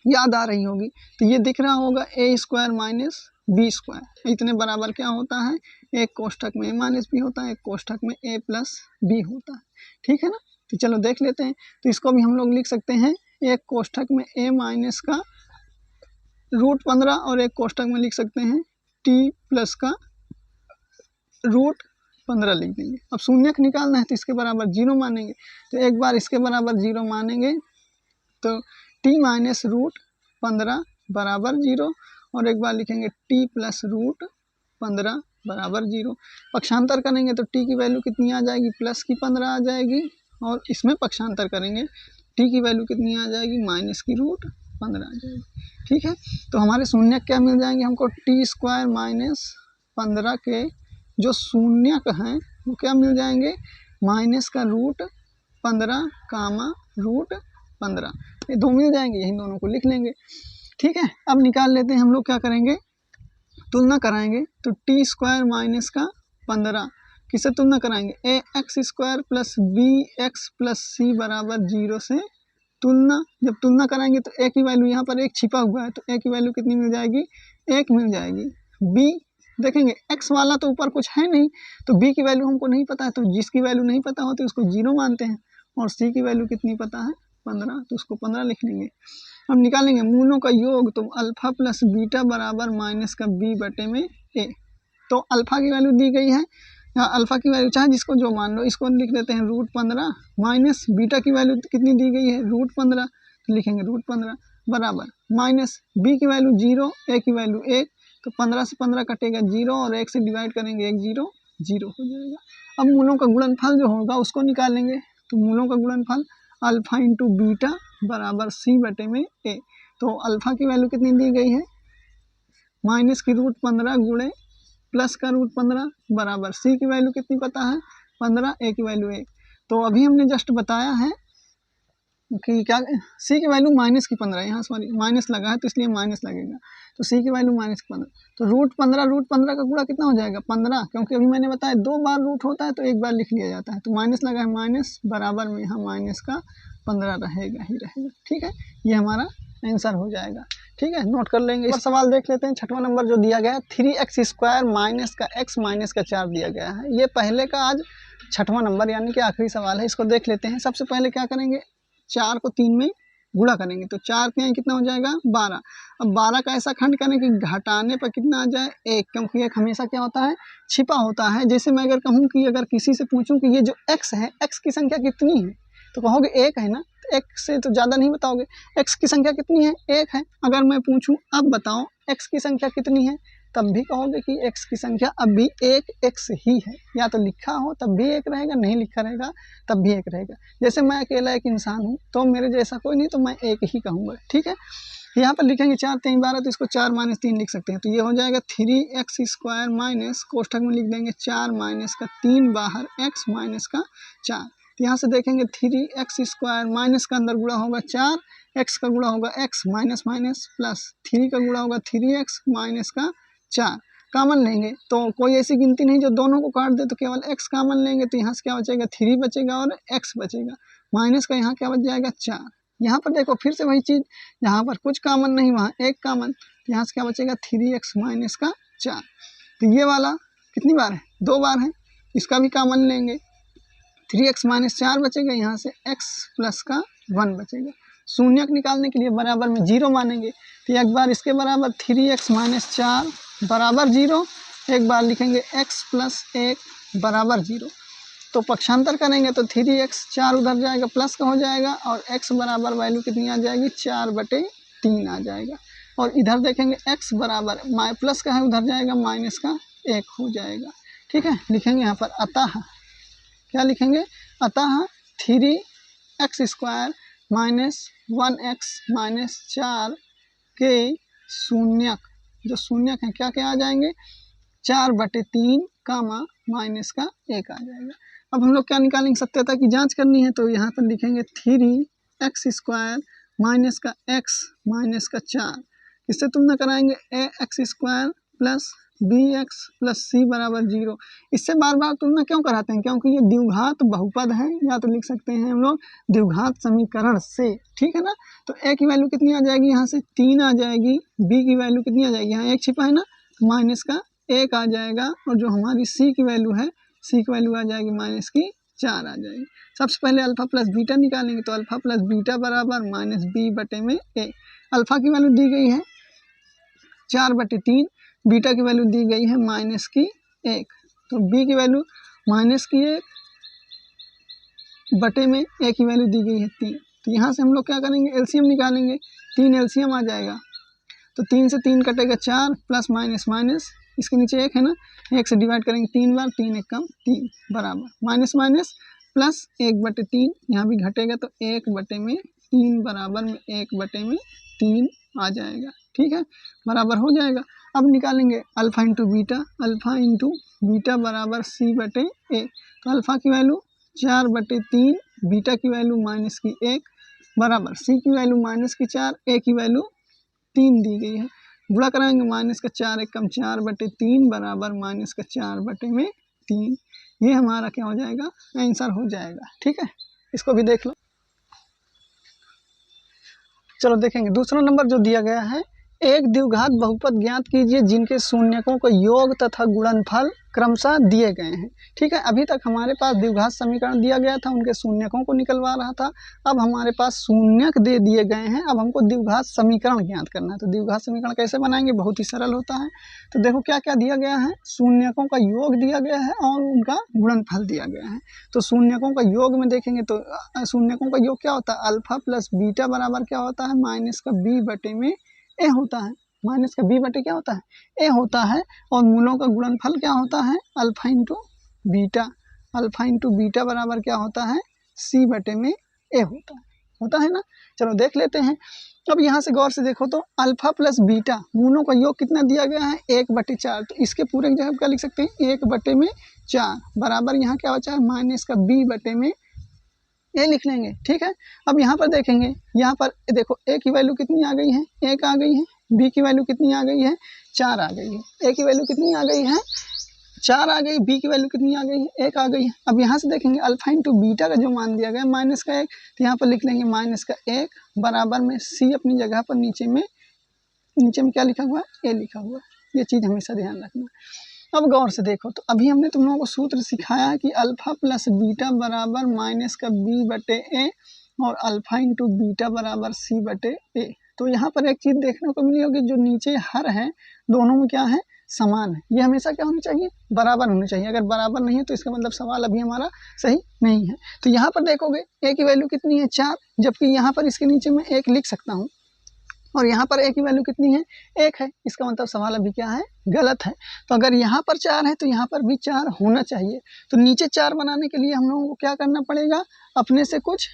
याद आ रही होगी, तो ये दिख रहा होगा a² माइनस b², इतने बराबर क्या होता है एक कोष्ठक में a माइनस b होता है, एक कोष्ठक में a प्लस b होता है। ठीक है ना, तो चलो देख लेते हैं। तो इसको भी हम लोग लिख सकते हैं एक कोष्ठक में a माइनस का √15 और एक कोष्ठक में लिख सकते हैं t प्लस का √15 लिख देंगे। अब शून्यक निकालना है तो इसके बराबर 0 मानेंगे, तो एक बार इसके बराबर 0 मानेंगे तो t माइनस √15 बराबर 0, और एक बार लिखेंगे t प्लस √15 बराबर 0। पक्षांतर करेंगे तो t की वैल्यू कितनी आ जाएगी प्लस की 15 आ जाएगी, और इसमें पक्षांतर करेंगे t की वैल्यू कितनी आ जाएगी माइनस की √15 आ जाएगी। ठीक है, तो हमारे शून्यक क्या मिल जाएंगे हमको t² माइनस 15 के जो शून्यक हैं वो क्या मिल जाएंगे माइनस का √15 कामा √15, ये 2 मिल जाएंगे, यही दोनों को लिख लेंगे। ठीक है, अब निकाल लेते हैं हम लोग, क्या करेंगे तुलना कराएंगे। तो t² माइनस का 15 किससे तुलना कराएंगे ax² plus bx plus c बराबर 0 से तुलना। जब तुलना कराएंगे तो a की वैल्यू यहाँ पर 1 छिपा हुआ है, तो a की वैल्यू कितनी मिल जाएगी 1 मिल जाएगी। b देखेंगे x वाला तो ऊपर कुछ है नहीं, तो b की वैल्यू हमको नहीं पता है, तो जिसकी वैल्यू नहीं पता होती उसको 0 मानते हैं, और c की वैल्यू कितनी पता है 15, तो उसको 15 लिख लेंगे। अब निकालेंगे मूलों का योग, तो अल्फा प्लस बीटा बराबर माइनस का b बटे में a। तो अल्फा की वैल्यू दी गई है, यहाँ अल्फा की वैल्यू चाहे जिसको जो मान लो, इसको लिख देते हैं √15 माइनस बीटा की वैल्यू कितनी दी गई है √15, तो लिखेंगे √15 बराबर माइनस b की वैल्यू 0, a की वैल्यू 1, तो 15 से 15 कटेगा 0 और 1 से डिवाइड करेंगे 1 0 0 हो जाएगा। अब मूलों का गुणनफल जो होगा उसको निकालेंगे, तो मूलों का गुणनफल अल्फा इंटू बीटा बराबर सी बटे में ए। तो अल्फा की वैल्यू कितनी दी गई है, माइनस की रूट 15 गुणे प्लस का रूट 15 बराबर सी की वैल्यू कितनी पता है 15, ए की वैल्यू 1। तो अभी हमने जस्ट बताया है कि क्या सी की वैल्यू माइनस की 15, यहाँ सॉरी माइनस लगा है तो इसलिए माइनस लगेगा, तो सी की वैल्यू माइनस की 15। तो रूट 15 का गुणा कितना हो जाएगा 15, क्योंकि अभी मैंने बताया 2 बार रूट होता है तो एक बार लिख लिया जाता है, तो माइनस लगा है माइनस बराबर में यहाँ माइनस का 15 रहेगा ही रहेगा। ठीक है, ये हमारा आंसर हो जाएगा। ठीक है, नोट कर लेंगे। इस सवाल देख लेते हैं। छठवां नंबर जो दिया गया है 3x² माइनस का x माइनस का 4 दिया गया है। ये पहले का आज छठवां नंबर यानी कि आखिरी सवाल है, इसको देख लेते हैं। सबसे पहले क्या करेंगे, 4 को 3 में गुणा करेंगे, तो 4 के यहाँ कितना हो जाएगा 12। अब 12 का ऐसा खंड करें कि घटाने पर कितना आ जाए 1, क्योंकि 1 हमेशा क्या होता है छिपा होता है। जैसे मैं अगर कहूँ कि अगर किसी से पूछूं कि ये जो x है, x की संख्या कितनी है, तो कहोगे 1 है ना, तो 1 से तो ज़्यादा नहीं बताओगे। x की संख्या कितनी है 1 है। अगर मैं पूछूं अब बताओ x की संख्या कितनी है, तब भी कहोगे कि x की संख्या अब भी 1 x ही है। या तो लिखा हो तब भी 1 रहेगा, नहीं लिखा रहेगा तब भी 1 रहेगा। जैसे मैं अकेला एक इंसान हूँ तो मेरे जैसा कोई नहीं, तो मैं 1 ही कहूँगा। ठीक है, यहाँ पर लिखेंगे 4 3 12, तो इसको 4 माइनस 3 लिख सकते हैं, तो ये हो जाएगा 3x² माइनस कोष्ठक में लिख देंगे 4 माइनस का 3 बाहर x माइनस का 4। तो यहाँ से देखेंगे 3x² माइनस का अंदर गुणा होगा 4, x का गुणा होगा x माइनस माइनस प्लस 3 का गुणा होगा 3x माइनस का 4। कॉमन लेंगे तो कोई ऐसी गिनती नहीं जो दोनों को काट दे, तो केवल x कॉमन लेंगे, तो यहाँ से क्या बचेगा 3 बचेगा और x बचेगा, माइनस का यहाँ क्या बच जाएगा 4। यहाँ पर देखो फिर से वही चीज़, यहाँ पर कुछ कॉमन नहीं वहाँ एक कॉमन, तो यहाँ से क्या बचेगा 3x माइनस का 4। तो ये वाला कितनी बार है 2 बार है, इसका भी कॉमन लेंगे, 3x माइनस 4 बचेगा, यहाँ से x प्लस का 1 बचेगा। शून्यक निकालने के लिए बराबर में 0 मानेंगे, तो एक बार इसके बराबर 3x माइनस 4 बराबर 0, एक बार लिखेंगे x प्लस 1 बराबर 0। तो पक्षांतर करेंगे तो 3x 4 उधर जाएगा प्लस का हो जाएगा, और x बराबर वैल्यू कितनी आ जाएगी 4/3 आ जाएगा। और इधर देखेंगे x बराबर प्लस का है उधर जाएगा माइनस का 1 हो जाएगा। ठीक है, लिखेंगे यहाँ पर अतः, क्या लिखेंगे अतः 3x² माइनस 1x माइनस 4 के शून्यक, जो शून्यक हैं क्या क्या आ जाएंगे 4/3 कामा माइनस का 1 आ जाएगा। अब हम लोग क्या निकालेंगे, सत्यता की जांच करनी है, तो यहाँ पर लिखेंगे 3x² माइनस का x माइनस का 4, इससे तुलना कराएंगे ax² plus bx plus c बराबर 0। इससे बार बार तुलना क्यों कराते हैं, क्योंकि ये द्विघात बहुपद है, या तो लिख सकते हैं हम लोग द्विघात समीकरण से। ठीक है ना, तो a की वैल्यू कितनी आ जाएगी, यहाँ से 3 आ जाएगी, b की वैल्यू कितनी आ जाएगी, यहाँ 1 छिपा है ना, माइनस का 1 आ जाएगा, और जो हमारी c की वैल्यू है, c की वैल्यू आ जाएगी माइनस की 4 आ जाएगी। सबसे पहले अल्फा प्लस बीटा निकालेंगे, तो अल्फा प्लस बीटा बराबर माइनस b/a। अल्फा की वैल्यू दी गई है 4/3, बीटा की वैल्यू दी गई है माइनस की 1, तो b की वैल्यू माइनस की 1 बटे में a की वैल्यू दी गई है 3। तो यहाँ से हम लोग क्या करेंगे एलसीएम निकालेंगे, 3 एलसीएम आ जाएगा, तो 3 से 3 कटेगा 4 प्लस माइनस माइनस, इसके नीचे 1 है ना, 1 से डिवाइड करेंगे 3 बार, 3 1 कम 3 बराबर माइनस माइनस प्लस 1/3, यहाँ भी घटेगा तो 1/3 बराबर में 1/3 आ जाएगा। ठीक है, बराबर हो जाएगा। अब निकालेंगे alpha into beta, alpha into beta बराबर c/a। तो अल्फा की वैल्यू 4/3, बीटा की वैल्यू माइनस की 1 बराबर c की वैल्यू माइनस की 4, a की वैल्यू 3 दी गई है, गुणा कराएंगे माइनस का 4 1 कम 4/3 बराबर माइनस का 4/3। ये हमारा क्या हो जाएगा आंसर हो जाएगा। ठीक है, इसको भी देख लो। चलो देखेंगे दूसरा नंबर जो दिया गया है, एक द्विघात बहुपद ज्ञात कीजिए जिनके शून्यकों को योग तथा गुणनफल क्रमशः दिए गए हैं। ठीक है, अभी तक हमारे पास द्विघात समीकरण दिया गया था, उनके शून्यकों को निकलवा रहा था। अब हमारे पास शून्यक दे दिए गए हैं, अब हमको द्विघात समीकरण ज्ञात करना है। तो द्विघात समीकरण कैसे बनाएंगे, बहुत ही सरल होता है। तो देखो क्या क्या दिया गया है, शून्यकों का योग दिया गया है और उनका गुणनफल दिया गया है। तो शून्यकों का योग में देखेंगे तो शून्यकों का योग क्या होता है, अल्फा प्लस बीटा बराबर क्या होता है माइनस का b/में ए होता है, माइनस का b/क्या होता है ए होता है, और मूलों का गुणनफल क्या होता है alpha into beta, alpha into beta बराबर क्या होता है, सी बटे में ए होता है ना। चलो देख लेते हैं। अब यहाँ से गौर से देखो तो अल्फा प्लस बीटा मूलों का योग कितना दिया गया है, 1/4। तो इसके पूरे की जगह क्या लिख सकते हैं, 1/4 बराबर यहाँ क्या बचा है, माइनस का बी बटे में ए लिख लेंगे। ठीक है, अब यहाँ पर देखेंगे, यहाँ पर देखो ए की वैल्यू कितनी आ गई है, 1 आ गई है, बी की वैल्यू कितनी आ गई है, 4 आ गई है, ए की वैल्यू कितनी आ गई है, 4 आ गई, बी की वैल्यू कितनी आ गई है, 1 आ गई है। अब यहाँ से देखेंगे अल्फा इंटू बीटा का जो मान दिया गया है माइनस का 1, तो यहाँ पर लिख लेंगे माइनस का 1 बराबर में सी अपनी जगह पर नीचे में क्या लिखा हुआ है, ए लिखा हुआ है। ये चीज़ हमेशा ध्यान रखना। अब गौर से देखो तो अभी हमने तुम लोगों को सूत्र सिखाया है कि अल्फा प्लस बीटा बराबर माइनस का बी बटे ए और अल्फा इंटू बीटा बराबर सी बटे ए। तो यहाँ पर एक चीज़ देखने को मिली होगी, जो नीचे हर है दोनों में क्या है, समान है। ये हमेशा क्या होनी चाहिए, बराबर होनी चाहिए। अगर बराबर नहीं है तो इसका मतलब सवाल अभी हमारा सही नहीं है। तो यहाँ पर देखोगे ए की वैल्यू कितनी है, 4, जबकि यहाँ पर इसके नीचे मैं 1 लिख सकता हूँ और यहाँ पर ए की वैल्यू कितनी है, 1 है। इसका मतलब सवाल अभी क्या है, गलत है। तो अगर यहाँ पर 4 है तो यहाँ पर भी 4 होना चाहिए। तो नीचे 4 बनाने के लिए हम लोगों को क्या करना पड़ेगा, अपने से कुछ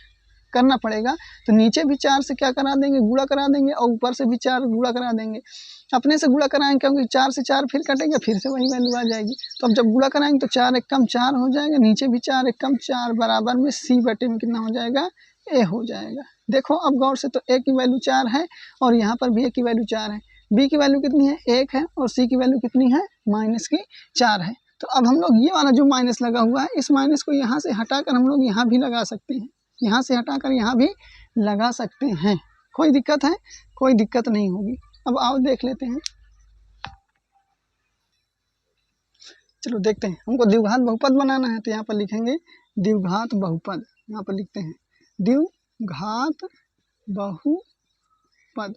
करना पड़ेगा। तो नीचे भी 4 से क्या करा देंगे, गुणा करा देंगे और ऊपर से भी 4 गुणा करा देंगे। अपने से गुणा कराएंगे क्योंकि 4 से 4 फिर कटेंगे, फिर से वही वैल्यू आ जाएगी। तो अब जब गुणा कराएंगे तो 4 एक कम 4 हो जाएगा, नीचे भी 4 एक कम 4 बराबर में सी बटे में कितना हो जाएगा, ए हो जाएगा। देखो अब गौर से तो ए की वैल्यू 4 है और यहाँ पर भी ए की वैल्यू 4 है, बी की वैल्यू कितनी है, 1 है और सी की वैल्यू कितनी है, माइनस की 4 है। तो अब हम लोग ये वाला जो माइनस लगा हुआ है, इस माइनस को यहाँ से हटाकर हम लोग यहाँ भी लगा सकते हैं, यहाँ से हटाकर यहाँ भी लगा सकते हैं। कोई दिक्कत है, कोई दिक्कत नहीं होगी। अब आओ देख लेते हैं। चलो देखते हैं, हमको द्विघात बहुपद बनाना है। तो यहाँ पर लिखेंगे द्विघात बहुपद, यहाँ पर लिखते हैं द्विघात बहुपद।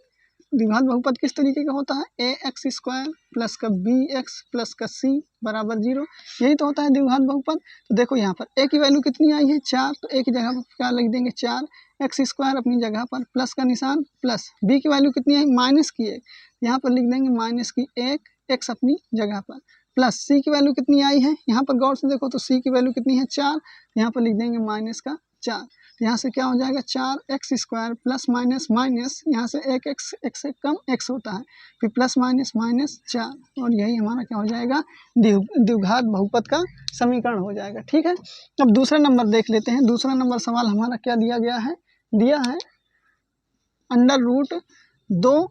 द्विघात बहुपद किस तरीके का होता है, ax² प्लस का bx प्लस का c बराबर 0, यही तो होता है द्विघात बहुपद। तो देखो यहाँ पर a की वैल्यू कितनी आई है, 4, तो a की जगह पर क्या लिख देंगे, 4x² अपनी जगह पर प्लस का निशान प्लस, b की वैल्यू कितनी आई, माइनस की 1, यहाँ पर लिख देंगे माइनस की 1, x अपनी जगह पर प्लस c की वैल्यू कितनी आई है, यहाँ पर गौर से देखो तो c की वैल्यू कितनी है, 4, यहाँ पर लिख देंगे माइनस का 4। यहाँ से क्या हो जाएगा, 4x² प्लस माइनस माइनस, यहाँ से 1x, x से कम x होता है, फिर प्लस माइनस माइनस 4, और यही हमारा क्या हो जाएगा, द्विघात बहुपद का समीकरण हो जाएगा। ठीक है, अब दूसरा नंबर देख लेते हैं। दूसरा नंबर सवाल हमारा क्या दिया गया है, दिया है √2,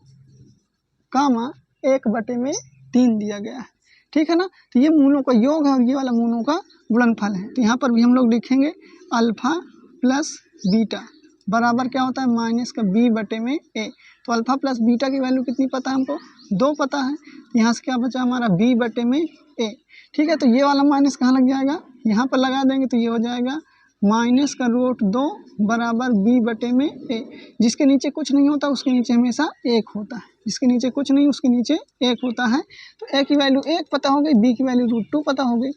1/3 दिया गया है। ठीक है ना, तो ये मूलों का योग है और ये वाला मूलों का गुणनफल है। तो यहाँ पर भी हम लोग लिखेंगे अल्फा प्लस बीटा बराबर क्या होता है, माइनस का बी बटे में ए। तो अल्फा प्लस बीटा की वैल्यू कितनी पता है हमको, 2 पता है। यहाँ से क्या बचा हमारा, बी बटे में ए। ठीक है, तो ये वाला माइनस कहाँ लग जाएगा, यहाँ पर लगा देंगे तो ये हो जाएगा माइनस का √2 बराबर बी बटे में ए। जिसके नीचे कुछ नहीं होता उसके नीचे हमेशा 1 होता है, जिसके नीचे कुछ नहीं उसके नीचे 1 होता है। तो ए की वैल्यू 1 पता हो गई, बी की वैल्यू √2 पता हो गई।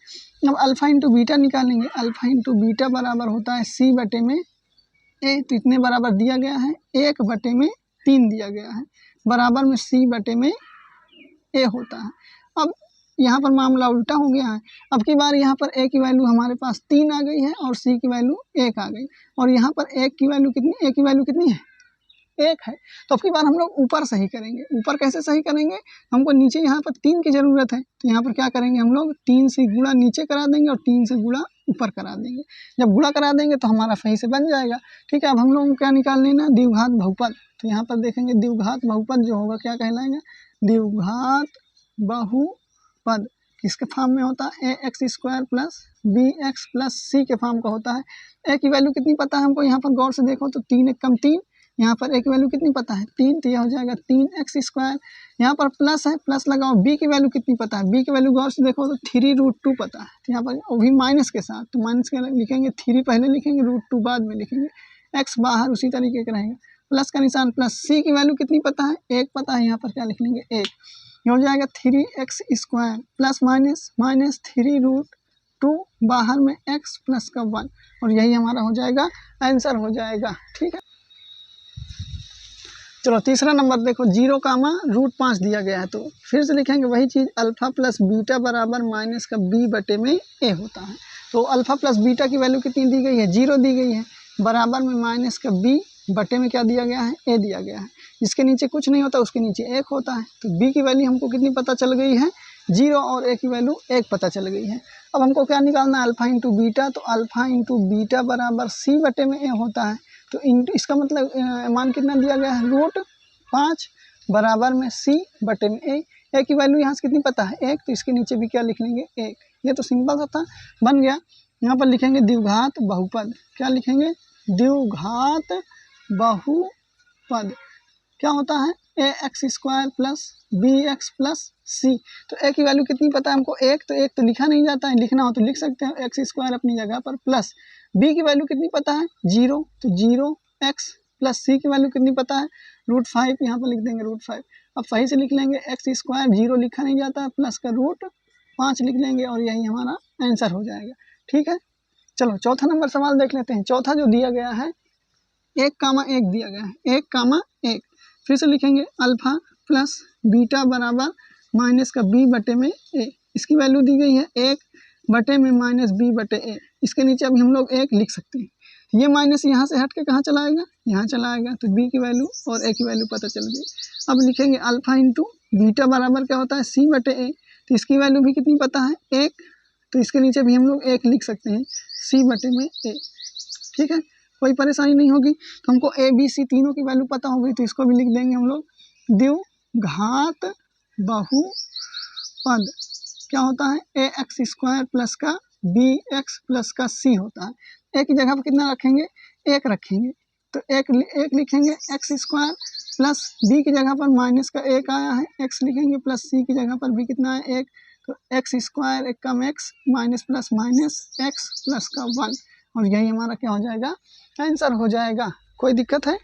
अब अल्फा इंटू बीटा निकालेंगे, अल्फा इंटू बीटा बराबर होता है सी बटे में ए। तो इतने बराबर दिया गया है, 1/3 दिया गया है, बराबर में सी बटे में ए होता है। अब यहाँ पर मामला उल्टा हो गया है। अब की बार यहाँ पर ए की वैल्यू हमारे पास 3 आ गई है और सी की वैल्यू 1 आ गई, और यहाँ पर ए की वैल्यू कितनी, ए की वैल्यू कितनी है, 1 है। तो अब की बार हम लोग ऊपर सही करेंगे। ऊपर कैसे सही करेंगे, हमको नीचे यहाँ पर 3 की ज़रूरत है, तो यहाँ पर क्या करेंगे हम लोग, 3 से गुणा नीचे करा देंगे और 3 से गुणा ऊपर करा देंगे। जब गुणा करा देंगे तो हमारा सही से बन जाएगा। ठीक है, अब हम लोगों को क्या निकाल लेना, द्विघात बहुपद। तो यहाँ पर देखेंगे द्विघात बहुपद जो होगा क्या कहलाएगा, द्विघात बहुपद किसके फॉर्म में होता है, ax² plus bx plus c के फॉर्म का होता है। ए की वैल्यू कितनी पता है हमको, यहाँ पर गौर से देखो तो 3 एक कम 3, यहाँ पर ए की वैल्यू कितनी पता है, 3, तो यह हो जाएगा 3x²। यहाँ पर प्लस है, प्लस लगाओ, बी की वैल्यू कितनी पता है, बी की वैल्यू गौर से देखो तो 3√2 पता है। तो यहाँ पर वो भी माइनस के साथ, तो माइनस के लिखेंगे, 3 पहले लिखेंगे, √2 बाद में लिखेंगे, x बाहर उसी तरीके का रहेगा, प्लस का निशान प्लस। सी की वैल्यू कितनी पता है, 1 पता है, यहाँ पर क्या लिख लेंगे 1, हो जाएगा 3x² प्लस माइनस माइनस 3√2 बाहर में x प्लस का 1, और यही हमारा हो जाएगा आंसर हो जाएगा। ठीक है, चलो तीसरा नंबर देखो, 0, √5 दिया गया है। तो फिर से लिखेंगे वही चीज़, अल्फ़ा प्लस बीटा बराबर माइनस का b बटे में a होता है। तो अल्फ़ा प्लस बीटा की वैल्यू कितनी दी गई है, 0 दी गई है, बराबर में माइनस का b बटे में क्या दिया गया है, a दिया गया है। इसके नीचे कुछ नहीं होता, उसके नीचे 1 होता है। तो b की वैल्यू हमको कितनी पता चल गई है, 0, और a की वैल्यू 1 पता चल गई है। अब हमको क्या निकालना है, अल्फ़ा इंटू बीटा। तो अल्फ़ा इंटू बीटा बराबर c बटे में a होता है। तो इसका मतलब मान कितना दिया गया है, √5 बराबर में c बटे में a की वैल्यू यहाँ से कितनी पता है, 1, तो इसके नीचे भी क्या लिख लेंगे, 1। ये तो सिंपल सा था, बन गया। यहाँ पर लिखेंगे द्विघात बहुपद, क्या लिखेंगे, द्विघात बहुपद क्या होता है, ax² plus bx plus c। तो a की वैल्यू कितनी पता है हमको, 1, तो 1 तो लिखा नहीं जाता है, लिखना हो तो लिख सकते हैं x² अपनी जगह पर, प्लस b की वैल्यू कितनी पता है, 0, तो 0x प्लस c की वैल्यू कितनी पता है, √5, यहाँ पर लिख देंगे √5। अब सही से लिख लेंगे x², 0 लिखा नहीं जाता है, प्लस का √5 लिख लेंगे और यही हमारा आंसर हो जाएगा। ठीक है, चलो चौथा नंबर सवाल देख लेते हैं। चौथा जो दिया गया है, 1, 1 दिया गया है, 1, 1। फिर से लिखेंगे अल्फ़ा प्लस बीटा बराबर माइनस का b बटे में a। इसकी वैल्यू दी गई है 1 बटे में माइनस b बटे a। इसके नीचे अभी हम लोग 1 लिख सकते हैं। ये माइनस यहाँ से हट के कहाँ चला आएगा, यहाँ चला आएगा। तो b की वैल्यू और a की वैल्यू पता चल गई। अब लिखेंगे अल्फ़ा इंटू बीटा बराबर क्या होता है, c बटे a। तो इसकी वैल्यू भी कितनी पता है, 1, तो इसके नीचे भी हम लोग 1 लिख सकते हैं, c बटे में a। ठीक है, कोई परेशानी नहीं होगी। तो हमको a b c तीनों की वैल्यू पता हो गई, तो इसको भी लिख देंगे हम लोग, द्विघात बहुपद क्या होता है, ax² प्लस का bx प्लस का c होता है। a की जगह पर कितना रखेंगे, 1 रखेंगे। तो 1 लिखेंगे x² प्लस b की जगह पर माइनस का 1 आया है, x लिखेंगे, प्लस c की जगह पर भी कितना है, 1। तो x², 1 कम x, minus plus minus x plus का 1, और यही हमारा क्या हो जाएगा, आंसर हो जाएगा। कोई दिक्कत है।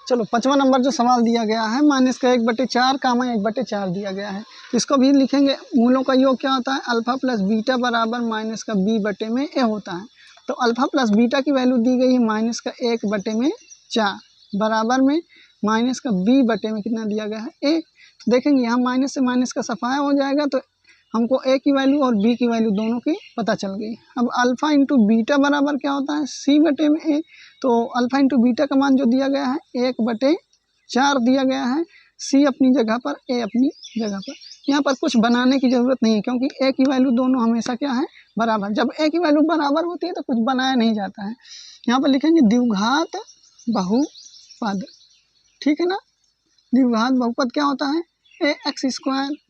चलो पांचवा नंबर जो सवाल दिया गया है, माइनस का 1/4, 1/4 दिया गया है। तो इसको भी लिखेंगे, मूलों का योग क्या होता है, अल्फ़ा प्लस बीटा बराबर माइनस का b बटे में a होता है। तो अल्फ़ा प्लस बीटा की वैल्यू दी गई है माइनस का 1/4 बराबर में माइनस का b बटे में कितना दिया गया है, a। तो देखेंगे यहाँ माइनस से माइनस का सफाया हो जाएगा, तो हमको a की वैल्यू और b की वैल्यू दोनों की पता चल गई। अब अल्फ़ा इंटू बीटा बराबर क्या होता है, c बटे में a। तो अल्फ़ा इंटू बीटा का मान जो दिया गया है 1/4 दिया गया है, c अपनी जगह पर, a अपनी जगह पर। यहाँ पर कुछ बनाने की ज़रूरत नहीं है, क्योंकि a की वैल्यू दोनों हमेशा क्या है, बराबर। जब a की वैल्यू बराबर होती है तो कुछ बनाया नहीं जाता है। यहाँ पर लिखेंगे द्विघात बहुपद, ठीक है ना। द्विघात बहुपद क्या होता है, ax²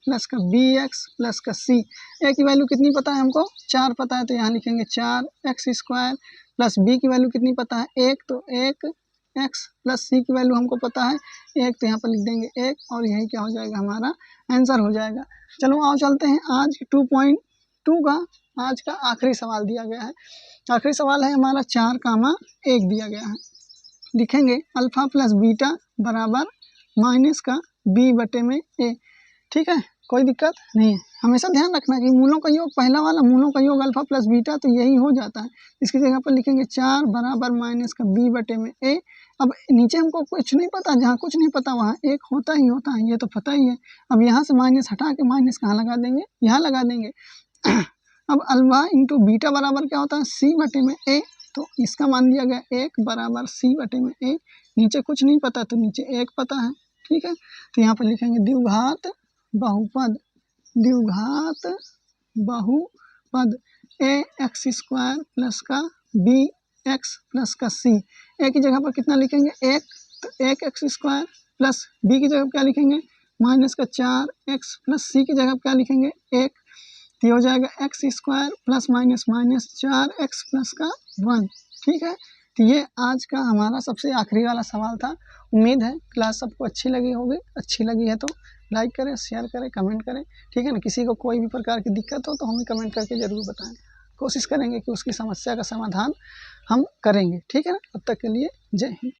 प्लस का bx प्लस का c। a की वैल्यू कितनी पता है हमको, 4 पता है, तो यहाँ लिखेंगे 4x² प्लस b की वैल्यू कितनी पता है, 1, तो 1x प्लस c की वैल्यू हमको पता है 1, तो यहाँ पर लिख देंगे 1, और यही क्या हो जाएगा, हमारा आंसर हो जाएगा। चलो आओ चलते हैं आज 2.2 का आज का आखिरी सवाल दिया गया है। आखिरी सवाल है हमारा 4, 1 दिया गया है। लिखेंगे अल्फ़ा प्लस बीटा बराबर माइनस का b बटे में a। ठीक है, कोई दिक्कत नहीं है। हमेशा ध्यान रखना कि मूलों का योग, पहला वाला मूलों का योग अल्फ़ा प्लस बीटा, तो यही हो जाता है। इसकी जगह पर लिखेंगे 4 बराबर माइनस का b बटे में a। अब नीचे हमको कुछ नहीं पता, जहाँ कुछ नहीं पता वहाँ 1 होता ही होता है, ये तो पता ही है। अब यहाँ से माइनस हटा के माइनस कहाँ लगा देंगे, यहाँ लगा देंगे। अब अल्फ़ा इंटू बीटा बराबर क्या होता है, c बटे में a। तो इसका मान दिया गया 1 बराबर c बटे में a। नीचे कुछ नहीं पता, तो नीचे 1 पता है। ठीक है, तो यहाँ पर लिखेंगे द्विघात बहुपद, द्विघात बहुपद ax² प्लस का bx प्लस का c। a की जगह पर कितना लिखेंगे, 1, तो 1x² प्लस b की जगह पर क्या लिखेंगे, माइनस का 4x प्लस c की जगह पर क्या लिखेंगे, 1। तो ये हो जाएगा x² plus minus minus 4x plus का 1। ठीक है, तो ये आज का हमारा सबसे आखिरी वाला सवाल था। उम्मीद है क्लास सबको अच्छी लगी होगी। अच्छी लगी है तो लाइक करें, शेयर करें, कमेंट करें। ठीक है ना, किसी को कोई भी प्रकार की दिक्कत हो तो हमें कमेंट करके ज़रूर बताएं। कोशिश करेंगे कि उसकी समस्या का समाधान हम करेंगे। ठीक है ना, तब तक के लिए जय हिंद।